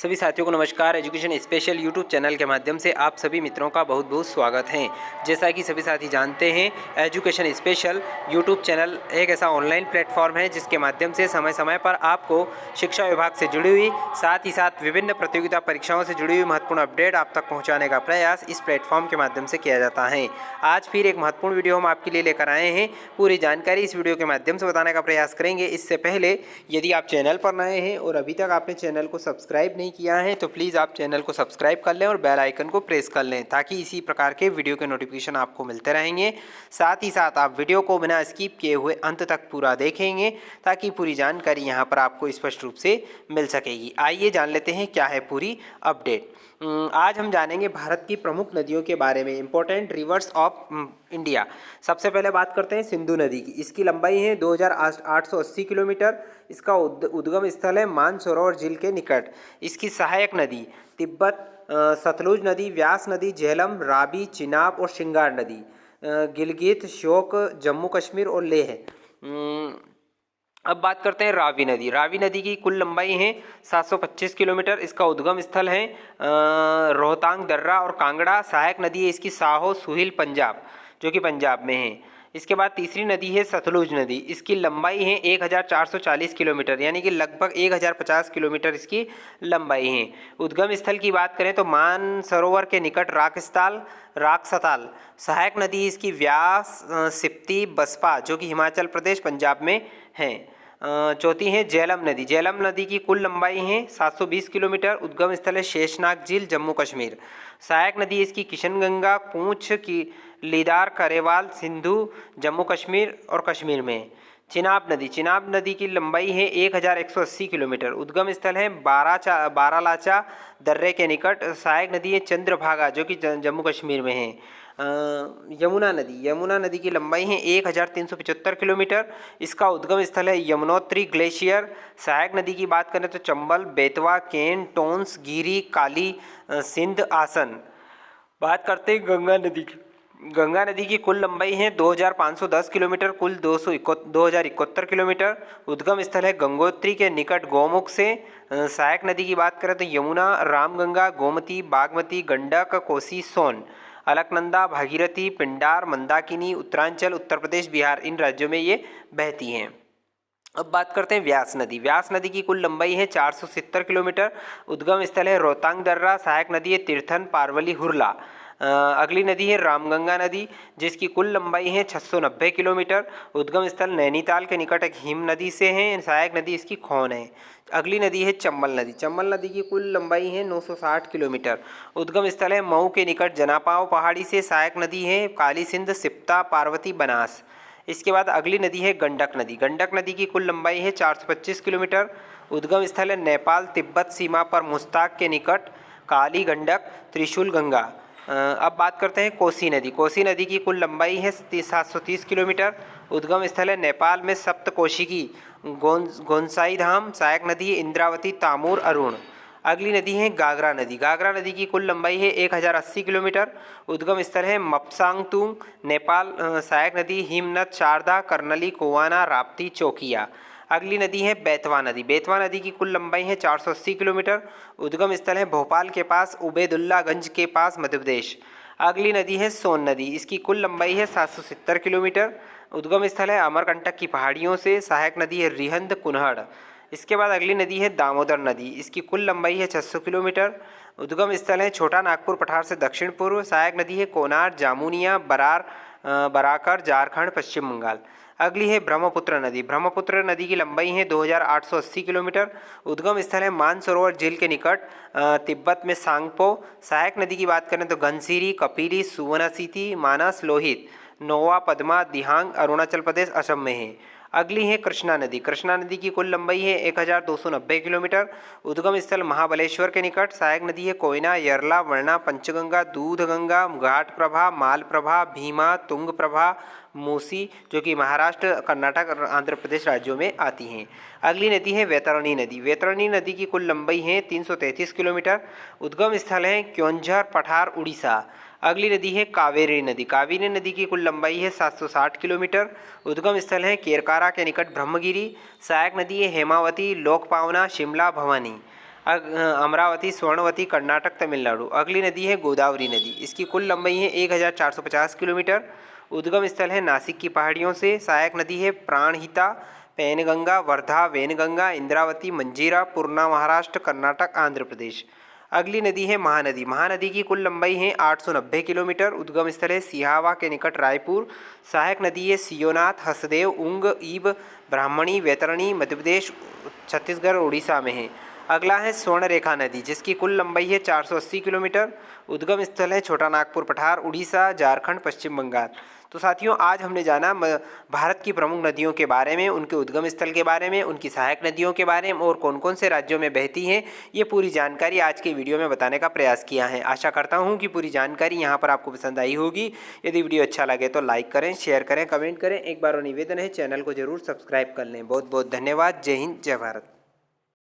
सभी साथियों को नमस्कार। एजुकेशन स्पेशल यूट्यूब चैनल के माध्यम से आप सभी मित्रों का बहुत बहुत स्वागत है। जैसा कि सभी साथी जानते हैं, एजुकेशन स्पेशल यूट्यूब चैनल एक ऐसा ऑनलाइन प्लेटफॉर्म है जिसके माध्यम से समय समय पर आपको शिक्षा विभाग से जुड़ी हुई, साथ ही साथ विभिन्न प्रतियोगिता परीक्षाओं से जुड़ी हुई महत्वपूर्ण अपडेट आप तक पहुँचाने का प्रयास इस प्लेटफॉर्म के माध्यम से किया जाता है। आज फिर एक महत्वपूर्ण वीडियो हम आपके लिए लेकर आए हैं। पूरी जानकारी इस वीडियो के माध्यम से बताने का प्रयास करेंगे। इससे पहले यदि आप चैनल पर नए हैं और अभी तक आपने चैनल को सब्सक्राइब नहीं किया है तो प्लीज़ आप चैनल को सब्सक्राइब कर लें और बेल आइकन को प्रेस कर लें ताकि इसी प्रकार के वीडियो के नोटिफिकेशन आपको मिलते रहेंगे। साथ ही साथ आप वीडियो को बिना स्किप किए हुए अंत तक पूरा देखेंगे ताकि पूरी जानकारी यहाँ पर आपको स्पष्ट रूप से मिल सकेगी। आइए जान लेते हैं क्या है पूरी अपडेट। आज हम जानेंगे भारत की प्रमुख नदियों के बारे में, इंपॉर्टेंट रिवर्स ऑफ इंडिया। सबसे पहले बात करते हैं सिंधु नदी की। इसकी लंबाई है 2880 किलोमीटर। इसका उद्गम स्थल है मानसरोवर झील के निकट। इसकी सहायक नदी तिब्बत, सतलुज नदी, व्यास नदी, झेलम, रावी, चिनाब और शिंगार नदी, गिलगित, श्योक, जम्मू कश्मीर और लेह। अब बात करते हैं रावी नदी। रावी नदी की कुल लंबाई है 725 किलोमीटर। इसका उद्गम स्थल है रोहतांग दर्रा और कांगड़ा। सहायक नदी है इसकी साहो सुहिल पंजाब, जो कि पंजाब में है। इसके बाद तीसरी नदी है सतलुज नदी। इसकी लंबाई है 1440 किलोमीटर, यानी कि लगभग 1050 किलोमीटर इसकी लंबाई है। उद्गम स्थल की बात करें तो मानसरोवर के निकट राकसताल। सहायक नदी इसकी व्यास, सिप्ती, बसपा, जो कि हिमाचल प्रदेश पंजाब में है। चौथी है झेलम नदी। झेलम नदी की कुल लंबाई है 720 किलोमीटर। उद्गम स्थल है शेषनाग झील, जम्मू कश्मीर। सहायक नदी इसकी किशनगंगा, पूंछ की लीदार, करेवाल, सिंधु, जम्मू कश्मीर और कश्मीर में। चिनाब नदी। चिनाब नदी की लंबाई है 1180 किलोमीटर। उद्गम स्थल है बारालाचा दर्रे के निकट। सहायक नदी है चंद्रभागा, जो कि जम्मू कश्मीर में है। यमुना नदी। यमुना नदी की लंबाई है 1375 किलोमीटर। इसका उद्गम स्थल है यमुनोत्री ग्लेशियर। सहायक नदी की बात करें तो चंबल, बेतवा, केन, टोंस, गिरी, काली, सिंध, आसन। बात करते हैं गंगा नदी की। गंगा नदी की कुल लंबाई है 2510 किलोमीटर, कुल 2071 किलोमीटर। उद्गम स्थल है गंगोत्री के निकट गौमुख से। सहायक नदी की बात करें तो यमुना, रामगंगा, गोमती, बागमती, गंडक, कोसी, सोन। अलकनंदा, भागीरथी, पिंडार, मंदाकिनी उत्तरांचल, उत्तर प्रदेश, बिहार, इन राज्यों में ये बहती हैं। अब बात करते हैं व्यास नदी। व्यास नदी की कुल लंबाई है 470 किलोमीटर। उद्गम स्थल है रोहतांग दर्रा। सहायक नदी है तीर्थन, पारवली, हुरला। अगली नदी है रामगंगा नदी, जिसकी कुल लंबाई है 690 किलोमीटर। उद्गम स्थल नैनीताल के निकट एक हिम नदी से है। सहायक नदी इसकी खोन है। अगली नदी है चंबल नदी। चंबल नदी की कुल लंबाई है 960 किलोमीटर। उद्गम स्थल है मऊ के निकट जनापाव पहाड़ी से। सहायक नदी है काली सिंध, सिप्ता, पार्वती, बनास। इसके बाद अगली नदी है गंडक नदी। गंडक नदी की कुल लंबाई है 425 किलोमीटर। उद्गम स्थल है नेपाल तिब्बत सीमा पर मुस्ताक के निकट। काली गंडक, त्रिशूल गंगा। अब बात करते हैं कोसी नदी। कोसी नदी की कुल लंबाई है 730 किलोमीटर। उद्गम स्थल है नेपाल में सप्तकोशिकी, गोंसाई धाम। सहायक नदी है इंद्रावती, तामूर, अरुण। अगली नदी है गागरा नदी। गागरा नदी की कुल लंबाई है 1080 किलोमीटर। उद्गम स्थल है मपसांगतुंग, नेपाल। सहायक नदी हिमनद, शारदा, कर्नली, कोवाना, राप्ती, चौकिया। अगली नदी है बेतवा नदी। बेतवा नदी की कुल लंबाई है 480 किलोमीटर। उद्गम स्थल है भोपाल के पास, उबैदुल्लागंज के पास, मध्य प्रदेश। अगली नदी है सोन नदी। इसकी कुल लंबाई है 770 किलोमीटर। उद्गम स्थल है अमरकंटक की पहाड़ियों से। सहायक नदी है रिहंद, कुन्हड़। इसके बाद अगली नदी है दामोदर नदी। इसकी कुल लंबाई है 600 किलोमीटर। उद्गम स्थल है छोटा नागपुर पठार से दक्षिण पूर्व। सहायक नदी है कोनार, जामुनिया, बराकर, झारखंड, पश्चिम बंगाल। अगली है ब्रह्मपुत्र नदी। ब्रह्मपुत्र नदी की लंबाई है 2880 किलोमीटर। उद्गम स्थल है मानसरोवर झील के निकट, तिब्बत में सांगपो। सहायक नदी की बात करें तो घनसीरी, कपिली, सुवर्णसीति, मानस, लोहित, नोवा, पद्मा, दिहांग, अरुणाचल प्रदेश, असम में है। अगली है कृष्णा नदी। कृष्णा नदी की कुल लंबाई है 1290 किलोमीटर। उद्गम स्थल महाबलेश्वर के निकट। सहायक नदी है कोयना, यरला, वर्णा, पंचगंगा, दूधगंगा, घाटप्रभा, मालप्रभा, भीमा, तुंगप्रभा, मूसी, जो कि महाराष्ट्र, कर्नाटक और आंध्र प्रदेश राज्यों में आती हैं। अगली नदी है वैतरणी नदी। वैतरणी नदी की कुल लंबाई है 333 किलोमीटर। उद्गम स्थल है क्योंझर पठार, उड़ीसा। अगली नदी है कावेरी नदी। कावेरी नदी की कुल लंबाई है 760 किलोमीटर। उद्गम स्थल है केरकारा के निकट ब्रह्मगिरी। सहायक नदी है हेमावती, लोकपावना, शिमला, भवानी। अमरावती, स्वर्णवती, कर्नाटक, तमिलनाडु। अगली नदी है गोदावरी नदी। इसकी कुल लंबाई है 1450 किलोमीटर। उद्गम स्थल है नासिक की पहाड़ियों से। सहायक नदी है प्राणहिता, पैनगंगा, वर्धा, वेनगंगा, इंद्रावती, मंजीरा, पूर्णा महाराष्ट्र, कर्नाटक, आंध्र प्रदेश। अगली नदी है महानदी। महानदी की कुल लंबाई है 890 किलोमीटर। उद्गम स्थल है सिहावा के निकट रायपुर। सहायक नदी है सियोनाथ, हसदेव, उंग, ईब, ब्राह्मणी, वैतरणी मध्य प्रदेश, छत्तीसगढ़, उड़ीसा में है। अगला है स्वर्णरेखा नदी, जिसकी कुल लंबाई है 480 किलोमीटर। उद्गम स्थल है छोटा नागपुर पठार, उड़ीसा, झारखंड, पश्चिम बंगाल। तो साथियों, आज हमने जाना भारत की प्रमुख नदियों के बारे में, उनके उद्गम स्थल के बारे में, उनकी सहायक नदियों के बारे में और कौन कौन से राज्यों में बहती हैं। ये पूरी जानकारी आज के वीडियो में बताने का प्रयास किया है। आशा करता हूँ कि पूरी जानकारी यहाँ पर आपको पसंद आई होगी। यदि वीडियो अच्छा लगे तो लाइक करें, शेयर करें, कमेंट करें। एक बार और निवेदन है, चैनल को जरूर सब्सक्राइब कर लें। बहुत बहुत धन्यवाद। जय हिंद, जय भारत।